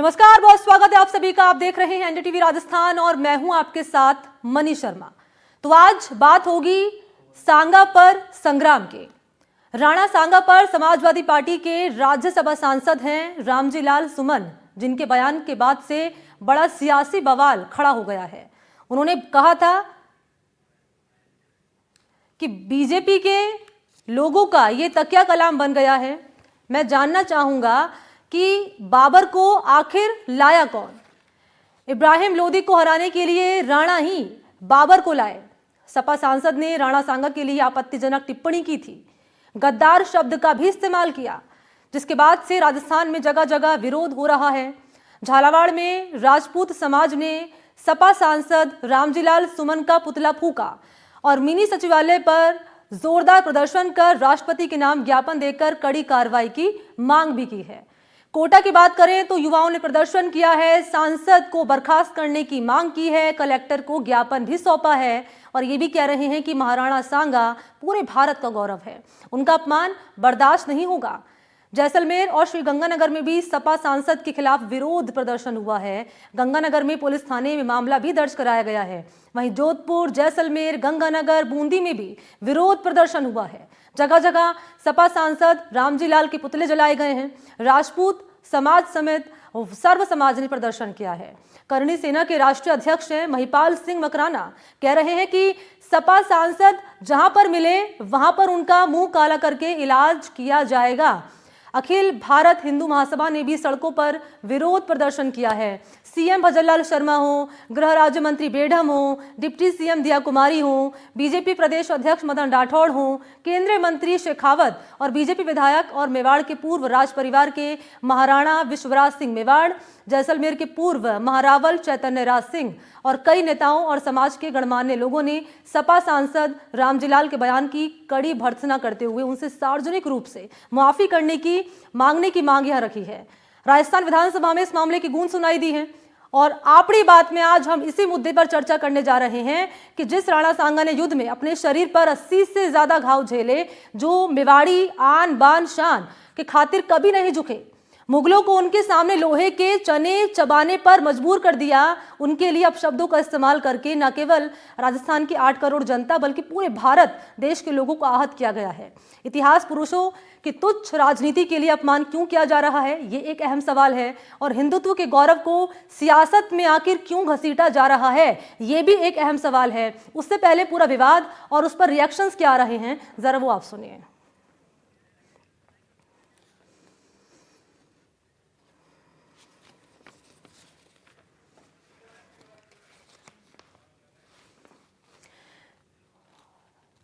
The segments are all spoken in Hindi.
नमस्कार, बहुत स्वागत है आप सभी का। आप देख रहे हैं एनडीटीवी राजस्थान और मैं हूं आपके साथ मनी शर्मा। तो आज बात होगी सांगा पर संग्राम के। राणा सांगा पर समाजवादी पार्टी के राज्यसभा सांसद हैं रामजी लाल सुमन, जिनके बयान के बाद से बड़ा सियासी बवाल खड़ा हो गया है। उन्होंने कहा था कि बीजेपी के लोगों का ये तकिया कलाम बन गया है। मैं जानना चाहूंगा कि बाबर को आखिर लाया कौन? इब्राहिम लोदी को हराने के लिए राणा ही बाबर को लाए। सपा सांसद ने राणा सांगा के लिए आपत्तिजनक टिप्पणी की थी, गद्दार शब्द का भी इस्तेमाल किया, जिसके बाद से राजस्थान में जगह जगह विरोध हो रहा है। झालावाड़ में राजपूत समाज ने सपा सांसद रामजीलाल सुमन का पुतला फूका और मिनी सचिवालय पर जोरदार प्रदर्शन कर राष्ट्रपति के नाम ज्ञापन देकर कड़ी कार्रवाई की मांग भी की है। कोटा की बात करें तो युवाओं ने प्रदर्शन किया है, सांसद को बर्खास्त करने की मांग की है, कलेक्टर को ज्ञापन भी सौंपा है और ये भी कह रहे हैं कि महाराणा सांगा पूरे भारत का गौरव है, उनका अपमान बर्दाश्त नहीं होगा। जैसलमेर और श्रीगंगानगर में भी सपा सांसद के खिलाफ विरोध प्रदर्शन हुआ है। गंगानगर में पुलिस थाने में मामला भी दर्ज कराया गया है। वहीं जोधपुर, जैसलमेर, गंगानगर, बूंदी में भी विरोध प्रदर्शन हुआ है। जगह जगह सपा सांसद रामजीलाल के पुतले जलाए गए हैं। राजपूत समाज समेत सर्व समाज ने प्रदर्शन किया है। करणी सेना के राष्ट्रीय अध्यक्ष हैं महिपाल सिंह मकराना, कह रहे हैं कि सपा सांसद जहां पर मिले वहां पर उनका मुंह काला करके इलाज किया जाएगा। अखिल भारत हिंदू महासभा ने भी सड़कों पर विरोध प्रदर्शन किया है। सीएम भजनलाल शर्मा हो, गृह राज्य मंत्री बेढम हो, डिप्टी सीएम दिया कुमारी हो, बीजेपी प्रदेश अध्यक्ष मदन राठौड़ हो, केंद्रीय मंत्री शेखावत और बीजेपी विधायक और मेवाड़ के पूर्व राज परिवार के महाराणा विश्वराज सिंह मेवाड़, जैसलमेर के पूर्व महारावल चैतन्य राज सिंह और कई नेताओं और समाज के गणमान्य लोगों ने सपा सांसद रामजीलाल के बयान की कड़ी भर्त्सना करते हुए उनसे सार्वजनिक रूप से माफी करने की मांगने की मांग यहां रखी है। राजस्थान विधानसभा में इस मामले की गूंज सुनाई दी है और आपड़ी बात में आज हम इसी मुद्दे पर चर्चा करने जा रहे हैं कि जिस राणा सांगा ने युद्ध में अपने शरीर पर 80 से ज्यादा घाव झेले, जो मेवाड़ी आन बान शान के खातिर कभी नहीं झुके, मुगलों को उनके सामने लोहे के चने चबाने पर मजबूर कर दिया, उनके लिए अपशब्दों का इस्तेमाल करके न केवल राजस्थान की 8 करोड़ जनता बल्कि पूरे भारत देश के लोगों को आहत किया गया है। इतिहास पुरुषों की तुच्छ राजनीति के लिए अपमान क्यों किया जा रहा है, ये एक अहम सवाल है। और हिंदुत्व के गौरव को सियासत में आखिर क्यों घसीटा जा रहा है, ये भी एक अहम सवाल है। उससे पहले पूरा विवाद और उस पर रिएक्शंस क्या आ रहे हैं, जरा वो आप सुनिए।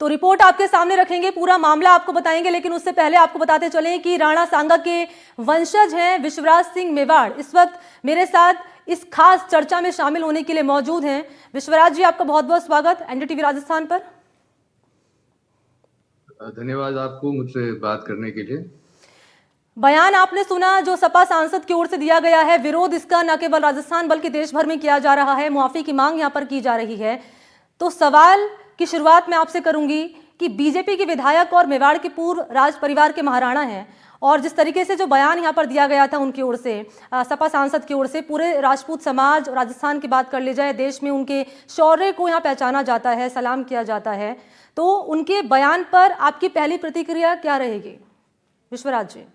तो रिपोर्ट आपके सामने रखेंगे, पूरा मामला आपको बताएंगे, लेकिन उससे पहले आपको बताते चलें कि राणा सांगा के वंशज हैं विश्वराज सिंह मेवाड़ इस वक्त मेरे साथ इस खास चर्चा में शामिल होने के लिए मौजूद हैं। विश्वराज जी, आपका बहुत बहुत स्वागत एनडीटीवी राजस्थान पर। धन्यवाद आपको मुझसे बात करने के लिए। बयान आपने सुना जो सपा सांसद की ओर से दिया गया है, विरोध इसका न केवल राजस्थान बल्कि देश भर में किया जा रहा है, मुआफी की मांग यहां पर की जा रही है। तो सवाल की शुरुआत मैं आपसे करूंगी कि बीजेपी के विधायक और मेवाड़ के पूर्व राज परिवार के महाराणा हैं और जिस तरीके से जो बयान यहां पर दिया गया था उनकी ओर से, सपा सांसद की ओर से, पूरे राजपूत समाज, राजस्थान की बात कर ली जाए, देश में उनके शौर्य को यहां पहचाना जाता है, सलाम किया जाता है, तो उनके बयान पर आपकी पहली प्रतिक्रिया क्या रहेगी विश्वराज जी?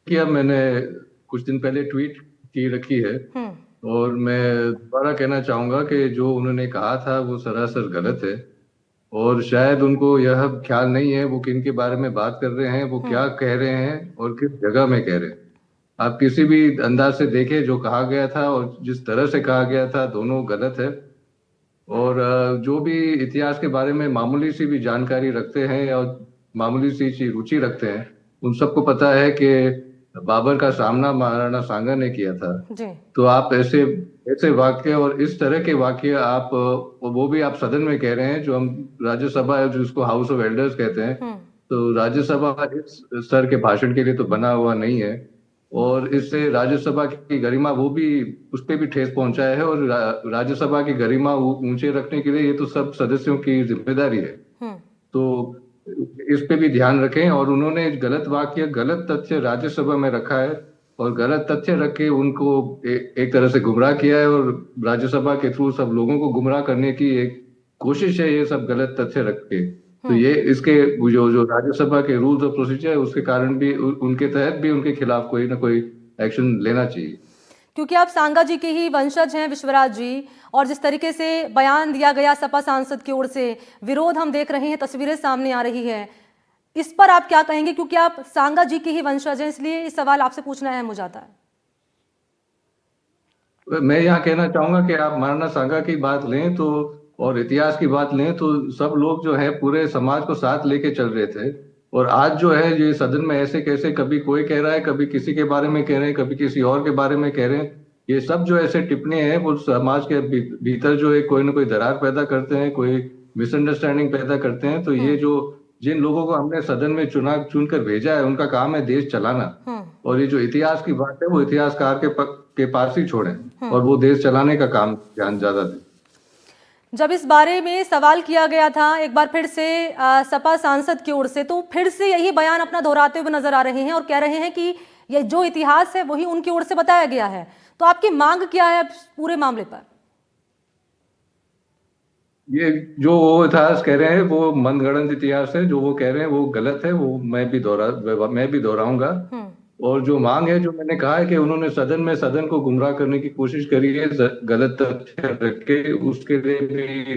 क्या मैंने कुछ दिन पहले ट्वीट की रखी है और मैं दोबारा कहना चाहूंगा कि जो उन्होंने कहा था वो सरासर गलत है और शायद उनको यह ख्याल नहीं है वो किन के बारे में बात कर रहे हैं, वो क्या कह रहे हैं और किस जगह में कह रहे हैं। आप किसी भी अंदाज से देखें, जो कहा गया था और जिस तरह से कहा गया था, दोनों गलत है। और जो भी इतिहास के बारे में मामूली सी भी जानकारी रखते हैं और मामूली सी रुचि रखते हैं, उन सबको पता है कि बाबर का सामना महाराणा सांगा ने किया था जी। तो आप ऐसे ऐसे वाक्य और इस तरह के वाक्य आप वो भी आप सदन में कह रहे हैं, जो हम राज्यसभा है जिसको हाउस ऑफ एल्डर्स कहते हैं, तो राज्यसभा इस स्तर के भाषण के लिए तो बना हुआ नहीं है और इससे राज्यसभा की गरिमा वो भी उस पर भी ठेस पहुंचाया है और राज्यसभा की गरिमा ऊंचे रखने के लिए ये तो सब सदस्यों की जिम्मेदारी है। तो इस पे भी ध्यान रखें और उन्होंने गलत वाक्य, गलत तथ्य राज्यसभा में रखा है और गलत तथ्य रख के उनको एक तरह से गुमराह किया है, और राज्यसभा के थ्रू सब लोगों को गुमराह करने की एक कोशिश है, ये सब गलत तथ्य रख के। तो ये इसके जो जो राज्यसभा के रूल्स और प्रोसीजर है उसके कारण भी उनके तहत भी उनके खिलाफ कोई ना कोई एक्शन लेना चाहिए। क्योंकि आप सांगा जी के ही वंशज हैं विश्वराज जी, और जिस तरीके से बयान दिया गया सपा सांसद की ओर से, विरोध हम देख रहे हैं, तस्वीरें सामने आ रही है, इस पर आप क्या कहेंगे? क्योंकि आप सांगा जी के ही वंशज हैं, इसलिए इस सवाल आपसे पूछना अहम हो जाता है। मैं यहाँ कहना चाहूंगा कि आप मारना सांगा की बात लें तो, और इतिहास की बात लें तो, सब लोग जो है पूरे समाज को साथ लेके चल रहे थे। और आज जो है ये सदन में ऐसे कैसे कभी कोई कह रहा है, कभी किसी के बारे में कह रहे हैं, कभी किसी और के बारे में कह रहे हैं, ये सब जो ऐसे टिप्पणी है वो समाज के भीतर जो है कोई ना कोई दरार पैदा करते हैं, कोई मिसअंडरस्टैंडिंग पैदा करते हैं। तो ये जो जिन लोगों को हमने सदन में चुनकर भेजा है उनका काम है देश चलाना। और ये जो इतिहास की बात है वो इतिहासकार के पास ही छोड़ें, और वो देश चलाने का काम ध्यान ज्यादा दें। जब इस बारे में सवाल किया गया था एक बार फिर से सपा सांसद की ओर से, तो फिर से यही बयान अपना दोहराते हुए नजर आ रहे हैं और कह रहे हैं कि ये जो इतिहास है वही उनकी ओर से बताया गया है। तो आपकी मांग क्या है पूरे मामले पर? ये जो वो इतिहास कह रहे हैं वो मनगढ़ंत इतिहास है, जो वो कह रहे हैं वो गलत है, वो मैं भी दोहराऊंगा। और जो मांग है, जो मैंने कहा है कि उन्होंने सदन को गुमराह करने की कोशिश करी है गलत तथ्य रख के, उसके लिए भी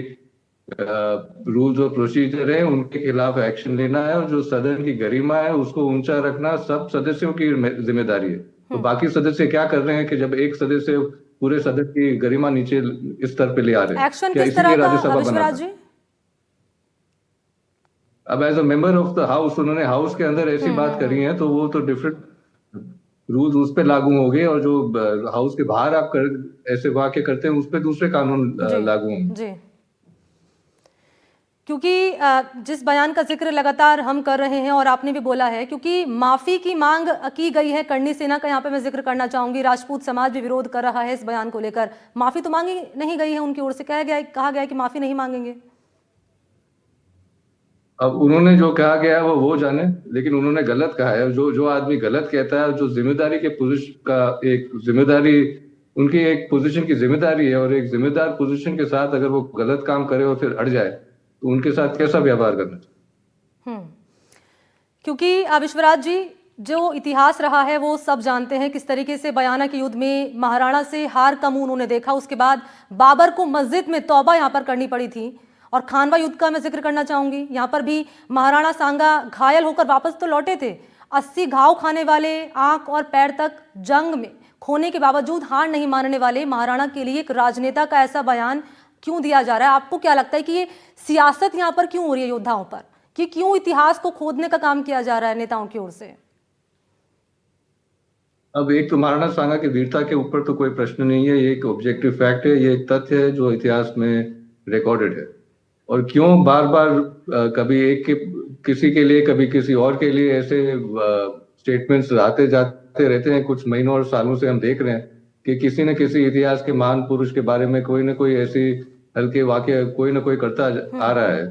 रूल्स और प्रोसीजर है, उनके खिलाफ एक्शन लेना है। और जो सदन की गरिमा है उसको ऊंचा रखना सब सदस्यों की जिम्मेदारी है। तो बाकी सदस्य क्या कर रहे हैं कि जब एक सदस्य पूरे सदन की गरिमा नीचे इस स्तर पे ले आ रहे हैं, एक्शन क्या किस इसीलिए तरह का राज्यसभा बना विश्वराज था? जी? अब as a member of the house उन्होंने हाउस के अंदर ऐसी बात करी है तो वो तो डिफरेंट रूल्स उस पर लागू होंगे, और जो हाउस के बाहर आप ऐसे वाक्य करते हैं उस पर दूसरे कानून लागू होंगे। जी, क्योंकि जिस बयान का जिक्र लगातार हम कर रहे हैं और आपने भी बोला है, क्योंकि माफी की मांग की गई है करणी सेना का, यहाँ पे मैं जिक्र करना चाहूंगी, राजपूत समाज भी विरोध कर रहा है इस बयान को लेकर। माफी तो मांगी नहीं गई है उनकी ओर से, कहा गया है कि माफी नहीं मांगेंगे। अब उन्होंने जो कहा गया है वो जाने, लेकिन उन्होंने गलत कहा है। जो आदमी गलत कहता है, जो जिम्मेदारी के पोजीशन का एक जिम्मेदारी, उनकी एक पोजीशन की जिम्मेदारी है, और एक जिम्मेदार पोजीशन के साथ अगर वो गलत काम करे और फिर अड़ जाए तो उनके साथ कैसा व्यवहार करना चाहिए? क्योंकि विश्वराज जी, जो इतिहास रहा है वो सब जानते हैं, किस तरीके से बयाना के युद्ध में महाराणा से हार का मुंह उन्होंने देखा। उसके बाद बाबर को मस्जिद में तौबा यहाँ पर करनी पड़ी थी। और खानवा युद्ध का मैं जिक्र करना चाहूंगी, यहाँ पर भी महाराणा सांगा घायल होकर वापस तो लौटे थे। 80 घाव खाने वाले, आंख और पैर तक जंग में खोने के बावजूद हार नहीं मानने वाले महाराणा के लिए एक राजनेता का ऐसा बयान क्यों दिया जा रहा है? आपको क्या लगता है कि ये सियासत यहाँ पर क्यों हो रही है योद्धाओं पर, कि क्यों इतिहास को खोदने का काम किया जा रहा है नेताओं की ओर से? अब एक तो महाराणा सांगा की वीरता के ऊपर तो कोई प्रश्न नहीं है, ये एक ऑब्जेक्टिव फैक्ट है, ये एक तथ्य है जो इतिहास में रिकॉर्डेड है। और क्यों बार बार कभी किसी के लिए कभी किसी और के लिए ऐसे स्टेटमेंट्स आते जाते रहते हैं। कुछ महीनों और सालों से हम देख रहे हैं कि किसी न किसी इतिहास के महान पुरुष के बारे में कोई ना कोई ऐसी हल्के वाक्य कोई ना कोई करता आ रहा है।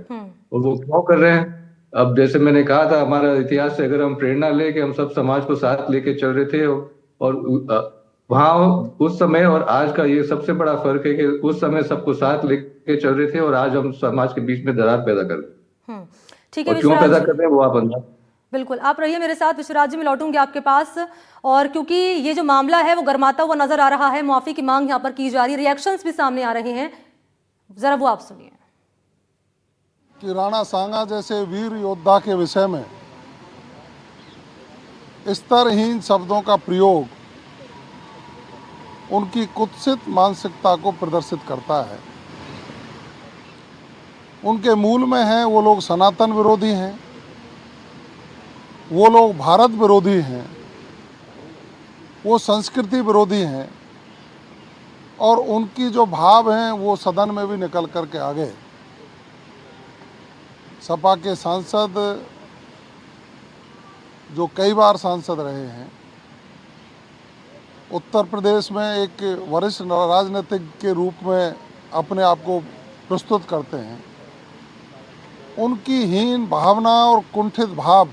और वो क्यों कर रहे हैं? अब जैसे मैंने कहा था, हमारा इतिहास से अगर हम प्रेरणा ले कि हम सब समाज को साथ लेके चल रहे थे, और वहां उस समय और आज का ये सबसे बड़ा फर्क है कि उस समय सबको साथ लेके चल रहे थे और आज हम समाज के बीच में दरार पैदा कर रहे हैं। ठीक है, और क्यों पैदा कर रहे हैं वो आप अंदाज। बिल्कुल, आप रहिए मेरे साथ विश्वराज जी, मैं लौटूंगी आपके पास। और क्योंकि ये जो मामला है वो गर्माता हुआ नजर आ रहा है, माफी की मांग यहाँ पर की जा रही है, रिएक्शंस भी सामने आ रहे हैं, जरा वो आप सुनिए। कि राणा सांगा जैसे वीर योद्धा के विषय में स्तरहीन शब्दों का प्रयोग उनकी कुत्सित मानसिकता को प्रदर्शित करता है। उनके मूल में है वो लोग सनातन विरोधी हैं, वो लोग भारत विरोधी हैं, वो संस्कृति विरोधी हैं, और उनकी जो भाव हैं वो सदन में भी निकल कर के आ गए। सपा के सांसद जो कई बार सांसद रहे हैं, उत्तर प्रदेश में एक वरिष्ठ राजनीतिक के रूप में अपने आप को प्रस्तुत करते हैं, उनकी हीन भावना और कुंठित भाव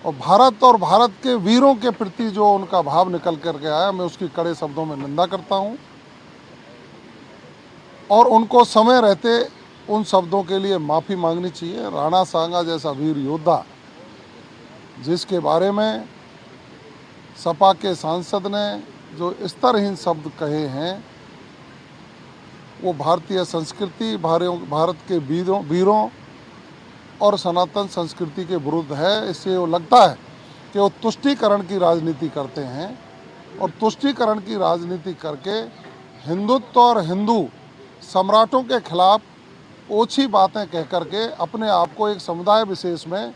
और भारत के वीरों के प्रति जो उनका भाव निकल करके आया, मैं उसकी कड़े शब्दों में निंदा करता हूं और उनको समय रहते उन शब्दों के लिए माफ़ी मांगनी चाहिए। राणा सांगा जैसा वीर योद्धा, जिसके बारे में सपा के सांसद ने जो स्तरहीन शब्द कहे हैं, वो भारतीय संस्कृति, भारत के वीरों और सनातन संस्कृति के विरुद्ध है। इससे वो लगता है कि वो तुष्टीकरण की राजनीति करते हैं और तुष्टीकरण की राजनीति करके हिंदुत्व और हिंदू सम्राटों के खिलाफ ओछी बातें कह करके अपने आप को एक समुदाय विशेष में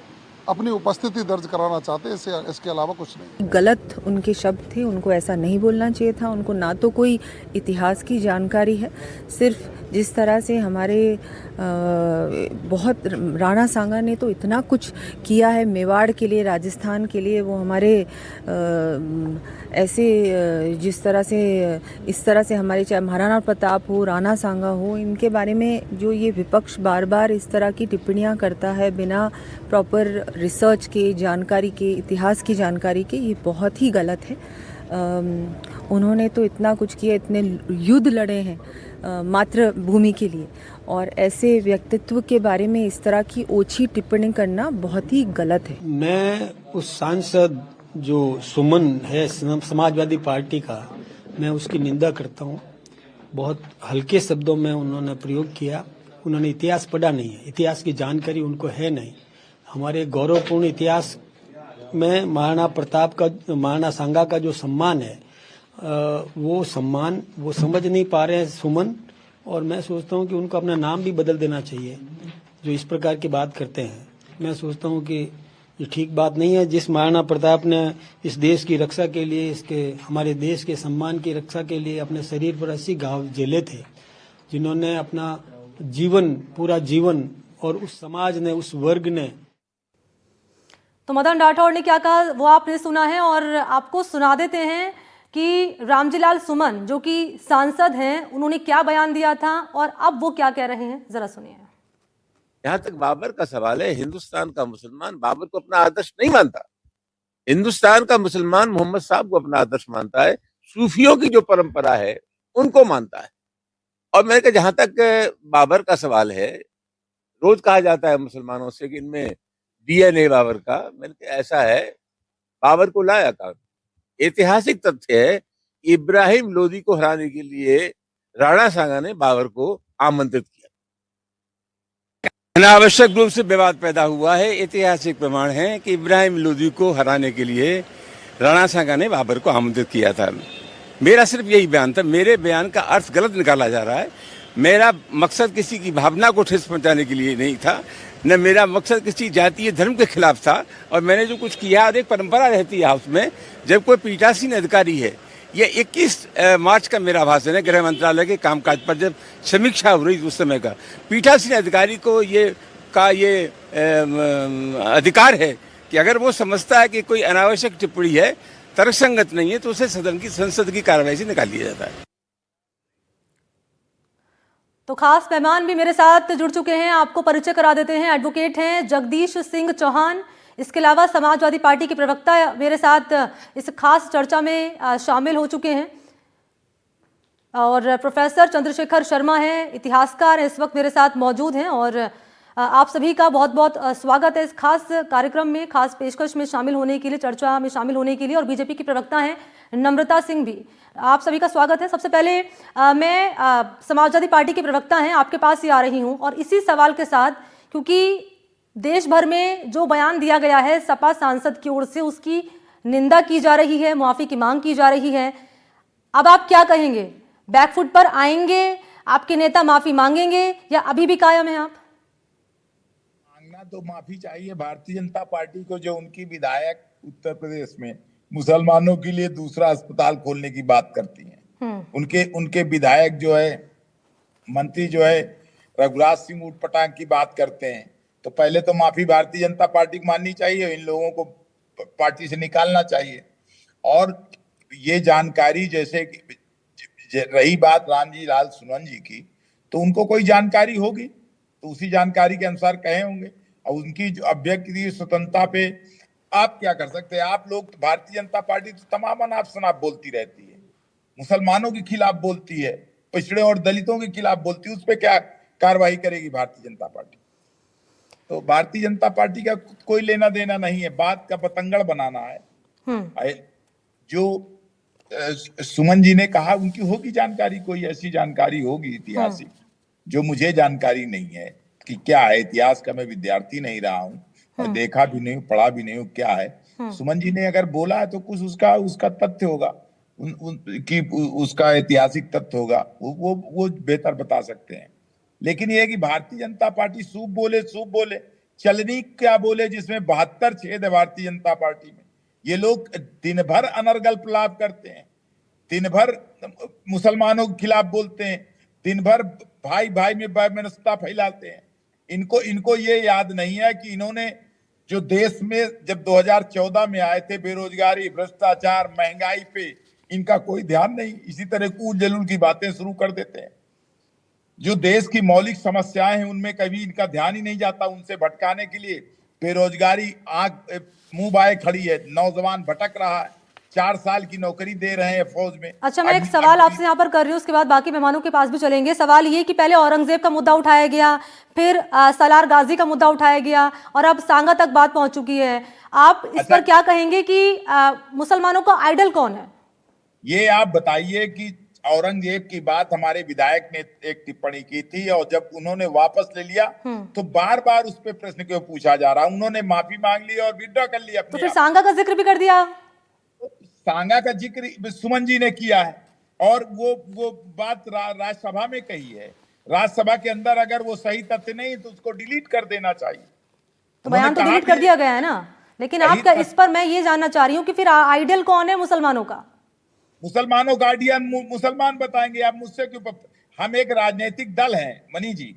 अपनी उपस्थिति दर्ज कराना चाहते हैं। इसके अलावा कुछ नहीं। गलत उनके शब्द थे, उनको ऐसा नहीं बोलना चाहिए था। उनको ना तो कोई इतिहास की जानकारी है, सिर्फ जिस तरह से हमारे बहुत राणा सांगा ने तो इतना कुछ किया है मेवाड़ के लिए, राजस्थान के लिए। वो हमारे ऐसे जिस तरह से इस तरह से हमारे चाहे महाराणा प्रताप हो, राणा सांगा हो, इनके बारे में जो ये विपक्ष बार बार इस तरह की टिप्पणियां करता है बिना प्रॉपर रिसर्च के, जानकारी के, इतिहास की जानकारी के, ये बहुत ही गलत है। उन्होंने तो इतना कुछ किया, इतने युद्ध लड़े हैं मातृभूमि के लिए, और ऐसे व्यक्तित्व के बारे में इस तरह की ओछी टिप्पणी करना बहुत ही गलत है। मैं उस सांसद जो सुमन है समाजवादी पार्टी का, मैं उसकी निंदा करता हूँ। बहुत हल्के शब्दों में उन्होंने प्रयोग किया। उन्होंने इतिहास पढ़ा नहीं है, इतिहास की जानकारी उनको है नहीं। हमारे गौरवपूर्ण इतिहास में महाराणा प्रताप का, महाराणा सांगा का जो सम्मान है, वो सम्मान वो समझ नहीं पा रहे हैं सुमन। और मैं सोचता हूँ कि उनको अपना नाम भी बदल देना चाहिए जो इस प्रकार की बात करते हैं। मैं सोचता हूँ कि ये ठीक बात नहीं है। जिस महाराणा प्रताप ने इस देश की रक्षा के लिए, इसके हमारे देश के सम्मान की रक्षा के लिए अपने शरीर पर 80 घाव झेले थे, जिन्होंने अपना जीवन, पूरा जीवन, और उस समाज ने, उस वर्ग ने। तो मदन राठौड़ ने क्या कहा वो आपने सुना है, और आपको सुना देते हैं कि रामजीलाल सुमन जो कि सांसद हैं, उन्होंने क्या बयान दिया था और अब वो क्या कह रहे हैं, जरा सुनिए। जहां तक बाबर का सवाल है, हिंदुस्तान का मुसलमान बाबर को अपना आदर्श नहीं मानता। हिंदुस्तान का मुसलमान मोहम्मद साहब को अपना आदर्श मानता है, सूफियों की जो परंपरा है उनको मानता है। और मैंने कहा जहां तक बाबर का सवाल है, रोज कहा जाता है मुसलमानों से कि इनमें डीएनए बाबर का, मैंने कहा ऐसा है, बाबर को लाया था। ऐतिहासिक तथ्य है, इब्राहिम लोदी को हराने के लिए राणा सांगा ने बाबर को आमंत्रित किया। अनावश्यक रूप से विवाद पैदा हुआ है। ऐतिहासिक प्रमाण है कि इब्राहिम लोदी को हराने के लिए राणा सांगा ने बाबर को आमंत्रित किया था। मेरा सिर्फ यही बयान था। मेरे बयान का अर्थ गलत निकाला जा रहा है। मेरा मकसद किसी की भावना को ठेस पहुंचाने के लिए नहीं था, न मेरा मकसद किसी जातीय धर्म के खिलाफ था। और मैंने जो कुछ किया, और एक परंपरा रहती है हाउस में, जब कोई पीठासीन अधिकारी है, ये 21 मार्च का मेरा भाषण है गृह मंत्रालय के कामकाज पर, जब समीक्षा हो रही थी उस समय का, पीठासीन अधिकारी को ये अधिकार है कि अगर वो समझता है कि कोई अनावश्यक टिप्पणी है, तर्कसंगत नहीं है, तो उसे संसद की कार्रवाई से निकाल दिया जाता है। तो खास मेहमान भी मेरे साथ जुड़ चुके हैं, आपको परिचय करा देते हैं। एडवोकेट हैं जगदीश सिंह चौहान, इसके अलावा समाजवादी पार्टी के प्रवक्ता मेरे साथ इस खास चर्चा में शामिल हो चुके हैं, और प्रोफेसर चंद्रशेखर शर्मा हैं, इतिहासकार, इस वक्त मेरे साथ मौजूद हैं। और आप सभी का बहुत बहुत स्वागत है इस खास कार्यक्रम में, खास पेशकश में शामिल होने के लिए, चर्चा में शामिल होने के लिए। और बीजेपी की प्रवक्ता हैं नम्रता सिंह भी, आप सभी का स्वागत है। सबसे पहले मैं समाजवादी पार्टी के प्रवक्ता हैं, आपके पास ही आ रही हूं, और इसी सवाल के साथ, क्योंकि देश भर में जो बयान दिया गया है सपा सांसद की ओर से, उसकी निंदा की जा रही है, मुआफी की मांग की जा रही है। अब आप क्या कहेंगे, बैकफुट पर आएंगे, आपके नेता माफी मांगेंगे, या अभी भी कायम है आप? मांगना तो माफी चाहिए भारतीय जनता पार्टी को, जो उनकी विधायक उत्तर प्रदेश में मुसलमानों के लिए दूसरा अस्पताल खोलने की बात करती हैं। उनके विधायक जो है, मंत्री जो है रघुराज सिंह उटपटांग की बात करते हैं, तो पहले तो माफी भारतीय जनता पार्टी को माननी चाहिए, इन लोगों को पार्टी से निकालना चाहिए। और ये जानकारी, जैसे रही बात रामजीलाल सुमन जी की, तो उनको कोई जानकारी होगी तो उसी जानकारी के अनुसार कहे होंगे, और उनकी जो अभिव्यक्ति स्वतंत्रता पे आप क्या कर सकते हैं? आप लोग, भारतीय जनता पार्टी तो तमाम अनाप शनाप बोलती रहती है, मुसलमानों के खिलाफ बोलती है, पिछड़े और दलितों के खिलाफ बोलती है, उस पर क्या कार्रवाई करेगी भारतीय जनता पार्टी? तो भारतीय जनता पार्टी का कोई लेना देना नहीं है, बात का पतंगड़ बनाना है। जो सुमन जी ने कहा, उनकी होगी जानकारी, कोई ऐसी जानकारी होगी ऐतिहासिक जो मुझे जानकारी नहीं है कि क्या है। इतिहास का मैं विद्यार्थी नहीं रहा हूँ, और देखा भी नहीं, पढ़ा भी नहीं हूँ क्या है। सुमन जी ने अगर बोला है तो कुछ उसका तथ्य होगा, कि उसका ऐतिहासिक तथ्य होगा, वो बेहतर बता सकते हैं। लेकिन ये है कि भारतीय जनता पार्टी सूप बोले चलनी क्या बोले, जिसमें 72 छेद है भारतीय जनता पार्टी में। ये लोग दिन भर अनर्गल प्रलाप करते हैं, दिन भर मुसलमानों के खिलाफ बोलते हैं, दिन भर भाई भाई में वैमनस्यता फैलाते हैं। इनको ये याद नहीं है कि इन्होंने जो देश में जब 2014 में आए थे, बेरोजगारी, भ्रष्टाचार, महंगाई पे इनका कोई ध्यान नहीं, इसी तरह कूल जलूल की बातें शुरू कर देते हैं। जो देश की मौलिक समस्याएं हैं उनमें कभी इनका ध्यान ही नहीं जाता, उनसे भटकाने के लिए बेरोजगारी आंख मुंह बाए खड़ी है, नौजवान भटक रहा है, 4 साल की नौकरी दे रहे हैं फौज में। अच्छा, मैं एक सवाल आपसे यहाँ पर कर रही हूँ, उसके बाद बाकी मेहमानों के पास भी चलेंगे। सवाल ये कि पहले औरंगजेब का मुद्दा उठाया गया, फिर सलार गाजी का मुद्दा उठाया गया, और अब सांगा तक बात पहुंच चुकी है। आप इस पर क्या कहेंगे कि मुसलमानों का आइडल कौन है? ये आप बताइए कि औरंगजेब की बात हमारे विधायक ने एक टिप्पणी की थी, और जब उन्होंने वापस ले लिया तो बार बार उस पर प्रश्न क्यों पूछा जा रहा? उन्होंने माफी मांग ली और विड्रॉ कर लिया। तो फिर सांगा का जिक्र भी कर दिया। सांगा का जिक्र सुमन जी ने किया है, और वो बात राज्यसभा में कही है। राज्यसभा के अंदर अगर वो सही तथ्य नहीं तो उसको डिलीट कर देना चाहिए। तो बयान तो डिलीट कर दिया गया है ना, लेकिन आपका इस पर मैं ये जानना चाह रही हूँ कि फिर आइडल कौन है मुसलमानों का? मुसलमानों गार्डियन मुसलमान बताएंगे, आप मुझसे क्यों? हम एक राजनीतिक दल हैं मनी जी,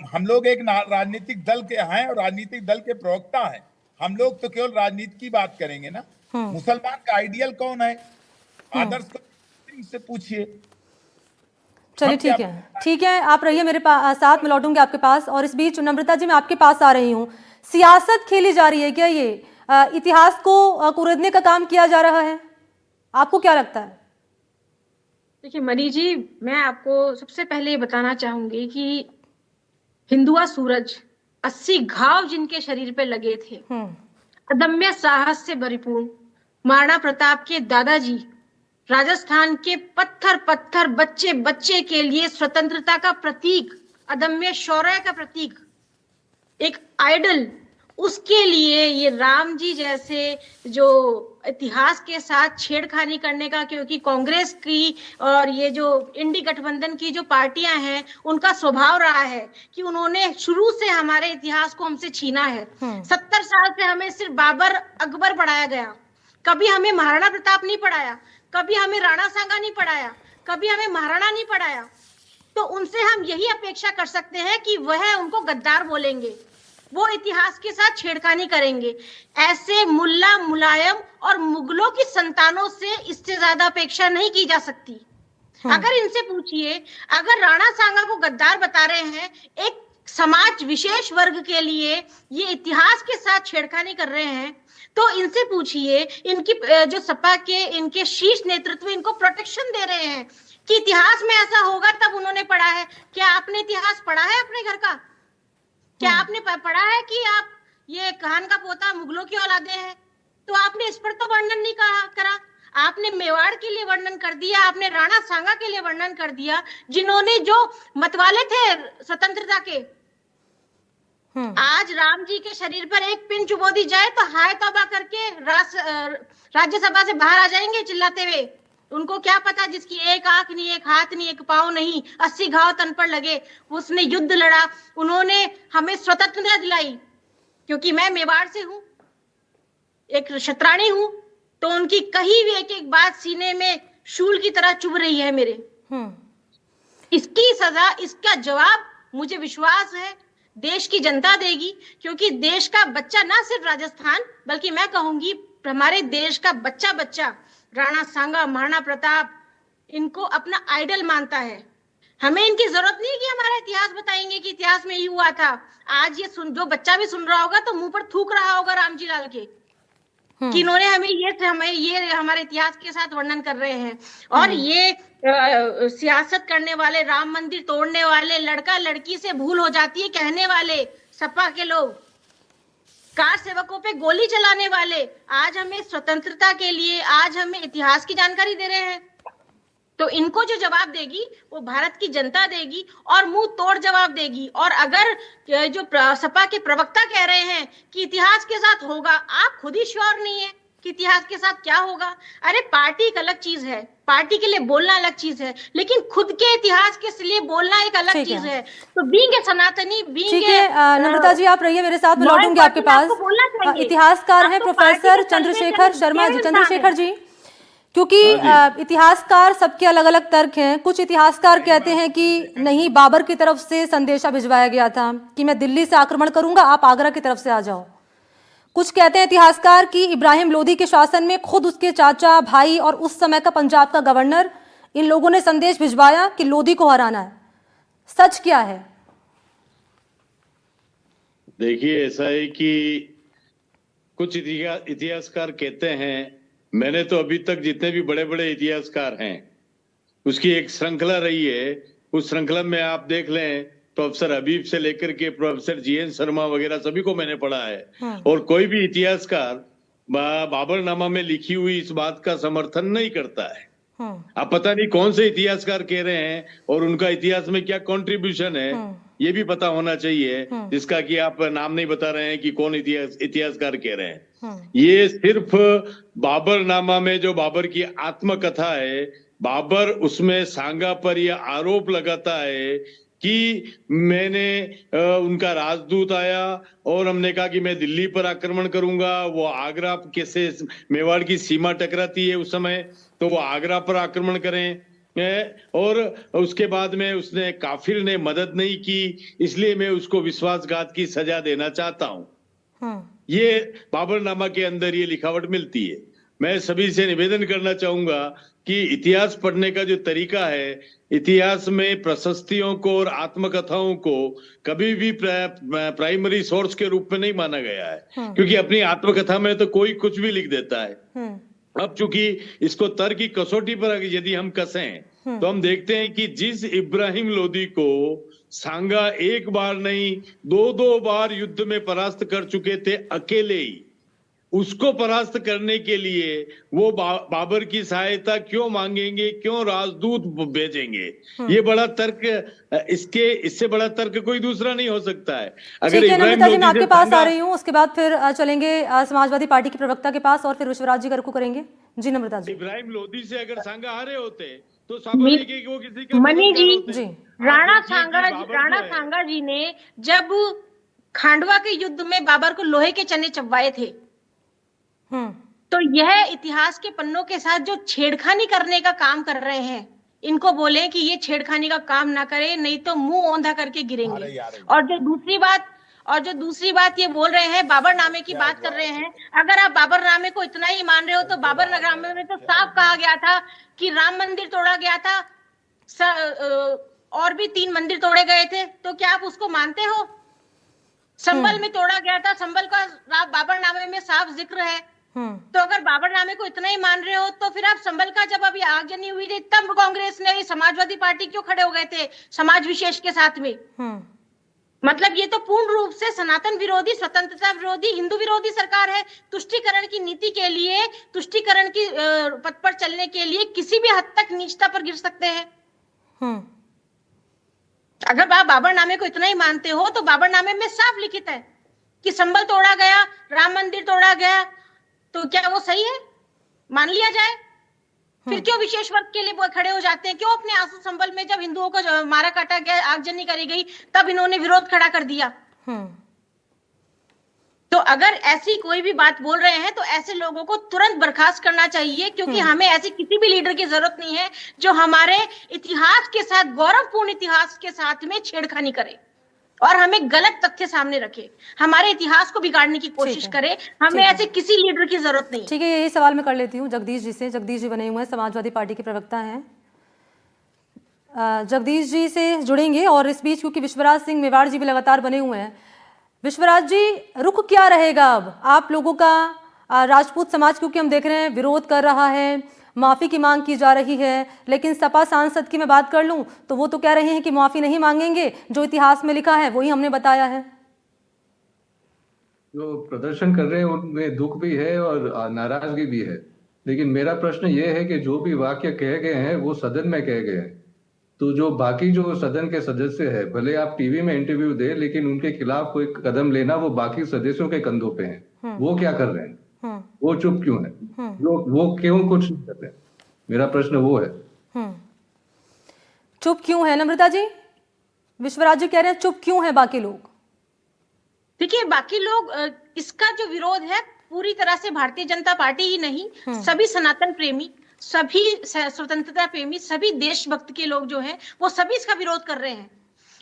हम लोग एक राजनीतिक दल के हैं और राजनीतिक दल के प्रवक्ता हैं। हम लोग तो केवल राजनीति की बात करेंगे ना। मुसलमान का आइडियल कौन है, आदर्श से पूछिए। चलिए ठीक है, आप रहिए मेरे साथ, मैं लौटूंगी आपके पास। और इस बीच नम्रता जी, मैं आपके पास आ रही हूँ। सियासत खेली जा रही है क्या? ये इतिहास को कुरेदने का काम किया जा रहा है, आपको क्या लगता है? देखिए मनी जी, मैं आपको सबसे पहले ये बताना चाहूंगी कि हिंदुआ सूरज 80 घाव जिनके शरीर पे लगे थे, अदम्य साहस से परिपूर्ण महाराणा प्रताप के दादाजी, राजस्थान के पत्थर पत्थर बच्चे बच्चे के लिए स्वतंत्रता का प्रतीक, अदम्य शौर्य का प्रतीक, एक आइडल, उसके लिए ये राम जी जैसे जो इतिहास के साथ छेड़खानी करने का, क्योंकि कांग्रेस की और ये जो इंडी गठबंधन की जो पार्टियां हैं उनका स्वभाव रहा है कि उन्होंने शुरू से हमारे इतिहास को हमसे छीना है। 70 साल से हमें सिर्फ बाबर अकबर पढ़ाया गया, कभी हमें महाराणा प्रताप नहीं पढ़ाया, कभी हमें राणा सांगा नहीं पढ़ाया, कभी हमें महाराणा नहीं पढ़ाया। तो उनसे हम यही अपेक्षा कर सकते हैं कि वह उनको गद्दार बोलेंगे, वो इतिहास के साथ छेड़खानी करेंगे। ऐसे मुल्ला मुलायम और मुगलों की संतानों से इससे ज्यादा अपेक्षा नहीं की जा सकती। अगर इनसे पूछिए, अगर राणा सांगा को गद्दार बता रहे हैं, एक समाज विशेष वर्ग के लिए ये इतिहास के साथ छेड़खानी कर रहे हैं, तो इनसे पूछिए, इनकी जो सपा के इनके शीर्ष नेतृत्व इनको प्रोटेक्शन दे रहे हैं कि इतिहास में ऐसा होगा तब उन्होंने पढ़ा है। क्या आपने इतिहास पढ़ा है अपने घर का? क्या आपने पढ़ा है कि आप ये खान का पोता मुगलों की औलादे हैं? तो आपने इस पर तो वर्णन नहीं करा। आपने मेवाड़ के लिए वर्णन कर दिया, आपने राणा सांगा के लिए वर्णन कर दिया, जिन्होंने जो मतवाले थे स्वतंत्रता के। आज राम जी के शरीर पर एक पिन चुबो दी जाए तो हाय तौबा करके राज्यसभा से बाहर आ जाएंगे चिल्लाते हुए। उनको क्या पता, जिसकी एक आंख नहीं, एक हाथ नहीं, एक पांव नहीं, 80 घाव तन पर लगे, उसने युद्ध लड़ा, उन्होंने हमें स्वतंत्रता दिलाई। क्योंकि मैं मेवाड़ से हूं, एक क्षत्राणी हूं, तो उनकी कही भी एक एक बात सीने में शूल की तरह चुभ रही है मेरे। इसकी सजा, इसका जवाब मुझे विश्वास है देश की जनता देगी। क्योंकि देश का बच्चा, ना सिर्फ राजस्थान बल्कि मैं कहूंगी हमारे देश का बच्चा बच्चा राणा सांगा, महाराणा प्रताप, इनको अपना आइडल मानता है। हमें इनकी जरूरत नहीं कि हमारा इतिहास बताएंगे कि इतिहास में ये हुआ था। आज ये जो बच्चा भी सुन रहा होगा तो मुंह पर थूक रहा होगा रामजी लाल के कि इन्होंने हमें ये हमारे इतिहास के साथ वर्णन कर रहे हैं। और ये सियासत करने वाले, राम मंदिर तोड़ने वाले, लड़का लड़की से भूल हो जाती है कहने वाले सपा के लोग, कार सेवकों पे गोली चलाने वाले आज हमें स्वतंत्रता के लिए, आज हमें इतिहास की जानकारी दे रहे हैं। तो इनको जो जवाब देगी वो भारत की जनता देगी और मुंह तोड़ जवाब देगी। और अगर जो सपा के प्रवक्ता कह रहे हैं कि इतिहास के साथ होगा, आप खुद ही श्योर नहीं है कि इतिहास के साथ क्या होगा। अरे पार्टी एक अलग चीज है, पार्टी के लिए बोलना अलग चीज है, लेकिन खुद के इतिहास के लिए बोलना एक अलग चीज है। तो बीइंग ए सनातनी, ठीक है नम्रता जी, आप रहिए मेरे साथ, मैं लौटूंगी आपके पास। इतिहासकार हैं प्रोफेसर चंद्रशेखर शर्मा जी। चंद्रशेखर जी, क्योंकि इतिहासकार सबके अलग अलग तर्क हैं। कुछ इतिहासकार कहते हैं कि नहीं, बाबर की तरफ से संदेशा भिजवाया गया था कि मैं दिल्ली से आक्रमण करूंगा, आप आगरा की तरफ से आ जाओ। कुछ कहते हैं इतिहासकार कि इब्राहिम लोदी के शासन में खुद उसके चाचा, भाई और उस समय का पंजाब का गवर्नर, इन लोगों ने संदेश भिजवाया कि लोदी को हराना है। सच क्या है? देखिए, ऐसा है कि कुछ इतिहासकार कहते हैं, मैंने तो अभी तक जितने भी बड़े बड़े इतिहासकार हैं उसकी एक श्रृंखला रही है। उस श्रृंखला में आप देख लें, प्रोफेसर हबीब से लेकर के प्रोफेसर जीएन शर्मा वगैरह सभी को मैंने पढ़ा है। और कोई भी इतिहासकार बाबरनामा में लिखी हुई इस बात का समर्थन नहीं करता है। आप पता नहीं कौन से इतिहासकार कह रहे हैं और उनका इतिहास में क्या कंट्रीब्यूशन है, ये भी पता होना चाहिए, जिसका कि आप नाम नहीं बता रहे हैं कि कौन इतिहासकार कह रहे हैं। ये सिर्फ बाबरनामा में जो बाबर की आत्मकथा है, बाबर उसमें सांगा पर यह आरोप लगाता है कि मैंने उनका राजदूत आया और हमने कहा कि मैं दिल्ली पर आक्रमण करूंगा। वो आगरा कैसे, मेवाड़ की सीमा टकराती है उस समय, तो वो आगरा पर आक्रमण करें। और उसके बाद में उसने काफिर ने मदद नहीं की, इसलिए मैं उसको विश्वासघात की सजा देना चाहता हूं। ये बाबरनामा के अंदर ये लिखावट मिलती है। मैं सभी से निवेदन करना चाहूंगा कि इतिहास पढ़ने का जो तरीका है, इतिहास में प्रशस्तियों को और आत्मकथाओं को कभी भी प्राइमरी सोर्स के रूप में नहीं माना गया है, क्योंकि अपनी आत्मकथा में तो कोई कुछ भी लिख देता है। अब चूंकि इसको तर्क की कसौटी पर यदि हम कसें तो हम देखते हैं कि जिस इब्राहिम लोदी को सांगा एक बार नहीं 2-2 बार युद्ध में परास्त कर चुके थे अकेले ही, उसको परास्त करने के लिए वो बाबर की सहायता क्यों मांगेंगे, क्यों राजदूत भेजेंगे? ये बड़ा तर्क, इससे बड़ा तर्क कोई दूसरा नहीं हो सकता है। अगर इब्राहिम लोदी, मैं आपके पास आ रही हूँ, उसके बाद फिर चलेंगे समाजवादी पार्टी के प्रवक्ता के पास और फिर विश्वराज जी का रुख करेंगे। जी नम्रता जी। इब्राहिम लोदी से अगर सांगा हारे होते तो स्वाभाविक है कि वो किसी का मनी जी, राणा सांगा जी ने जब खांडवा के युद्ध में बाबर को लोहे के चने चबवाए थे, तो यह इतिहास के पन्नों के साथ जो छेड़खानी करने का काम कर रहे हैं, इनको बोले कि ये छेड़खानी का काम ना करे, नहीं तो मुंह औंधा करके गिरेंगे। और जो दूसरी बात ये बोल रहे हैं, बाबरनामे की बात कर रहे हैं। अगर आप बाबरनामे को इतना ही मान रहे हो तो बाबरनामे में तो साफ कहा गया था कि राम मंदिर तोड़ा गया था, और भी 3 मंदिर तोड़े गए थे, तो क्या आप उसको मानते हो? संभल में तोड़ा गया था, संभल का बाबरनामे में साफ जिक्र है। तो अगर बाबरनामे को इतना ही मान रहे हो तो फिर आप संभल का जब अभी आगजनी हुई थी तब कांग्रेस ने, समाजवादी पार्टी क्यों खड़े हो गए थे समाज विशेष के साथ में? मतलब ये तो पूर्ण रूप से सनातन विरोधी, स्वतंत्रता विरोधी, हिंदू विरोधी सरकार है। तुष्टीकरण की नीति के लिए, तुष्टीकरण की पथ पर चलने के लिए किसी भी हद तक नीचता पर गिर सकते हैं। अगर आप बाबरनामे को इतना ही मानते हो तो बाबरनामे में साफ लिखित है कि संभल तोड़ा गया, राम मंदिर तोड़ा गया, तो क्या वो सही है? मान लिया जाए। फिर क्यों विशेष वर्ग के लिए खड़े हो जाते हैं? क्यों अपने आंसू संभल में जब हिंदुओं को मारा काटा गया, आगजनी करी गई, तब इन्होंने विरोध खड़ा कर दिया? तो अगर ऐसी कोई भी बात बोल रहे हैं तो ऐसे लोगों को तुरंत बर्खास्त करना चाहिए, क्योंकि हमें ऐसे किसी भी लीडर की जरूरत नहीं है जो हमारे इतिहास के साथ, गौरवपूर्ण इतिहास के साथ में छेड़खानी करे और हमें गलत तथ्य सामने रखे, हमारे इतिहास को बिगाड़ने की कोशिश करे। हमें ऐसे किसी लीडर की जरूरत नहीं। ठीक है, यही सवाल मैं कर लेती हूँ जगदीश जी से। जगदीश जी बने हुए हैं, समाजवादी पार्टी के प्रवक्ता हैं। जगदीश जी से जुड़ेंगे और इस बीच क्योंकि विश्वराज सिंह मेवाड़ जी भी लगातार बने हुए हैं। विश्वराज जी, रुख क्या रहेगा अब आप लोगों का? राजपूत समाज क्योंकि हम देख रहे हैं विरोध कर रहा है, माफ़ी की मांग की जा रही है, लेकिन सपा सांसद की मैं बात कर लूं तो वो तो कह रहे हैं कि माफ़ी नहीं मांगेंगे, जो इतिहास में लिखा है वही हमने बताया है। जो प्रदर्शन कर रहे हैं उनमें दुख भी है और नाराजगी भी है, लेकिन मेरा प्रश्न ये है कि जो भी वाक्य कहे गए हैं वो सदन में कहे गए हैं, तो जो बाकी जो सदन के सदस्य है, भले आप टीवी में इंटरव्यू दे, लेकिन उनके खिलाफ कोई कदम लेना वो बाकी सदस्यों के कंधों पे है। वो क्या कर रहे हैं? वो चुप क्यों है? वो क्यों कुछ नहीं कर रहे हैं? मेरा प्रश्न वो है। चुप क्यों है नम्रता जी? विश्वराज जी कह रहे हैं चुप क्यों है बाकी लोग? देखिए, बाकी लोग इसका जो विरोध है पूरी तरह से भारतीय जनता पार्टी ही नहीं, सभी सनातन प्रेमी, सभी स्वतंत्रता प्रेमी, सभी देशभक्त के लोग जो हैं वो सभी इसका विरोध कर रहे हैं।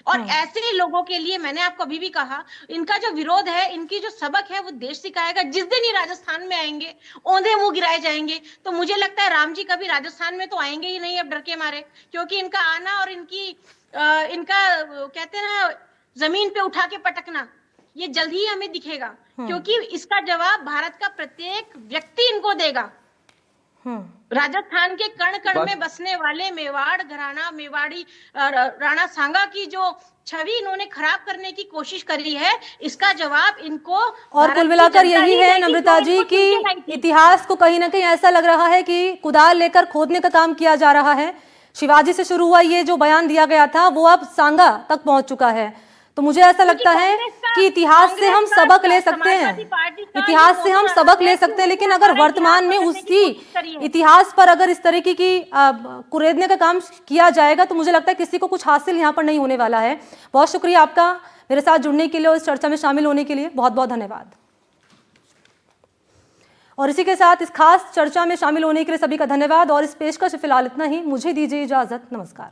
और ऐसे लोगों के लिए मैंने आपको अभी भी कहा, इनका जो विरोध है, इनकी जो सबक है वो देश सिखाएगा। जिस दिन ये राजस्थान में आएंगे, औंधे मुंह गिराए जाएंगे। तो मुझे लगता है राम जी कभी राजस्थान में तो आएंगे ही नहीं अब डर के मारे, क्योंकि इनका आना और इनका कहते हैं ना जमीन पे उठा के पटकना, ये जल्द ही हमें दिखेगा, क्योंकि इसका जवाब भारत का प्रत्येक व्यक्ति इनको देगा। राजस्थान के कण कण में बसने वाले मेवाड़ घराना, मेवाड़ी राणा सांगा की जो छवि इन्होंने खराब करने की कोशिश करी है, इसका जवाब इनको और कुल मिलाकर यही है नम्रता जी कि इतिहास को कहीं ना कहीं ऐसा लग रहा है कि कुदाल लेकर खोदने का काम किया जा रहा है। शिवाजी से शुरू हुआ ये जो बयान दिया गया था वो अब सांगा तक पहुंच चुका है। तो मुझे ऐसा लगता है कि इतिहास से हम सबक ले सकते हैं, इतिहास से हम सबक ले सकते हैं, लेकिन अगर वर्तमान में उसी इतिहास पर अगर इस तरीके की कुरेदने का काम किया जाएगा तो मुझे लगता है किसी को कुछ हासिल यहाँ पर नहीं होने वाला है। बहुत शुक्रिया आपका मेरे साथ जुड़ने के लिए और इस चर्चा में शामिल होने के लिए, बहुत बहुत धन्यवाद। और इसी के साथ इस खास चर्चा में शामिल होने के लिए सभी का धन्यवाद और इस पेशकश फिलहाल इतना ही। मुझे दीजिए इजाजत, नमस्कार।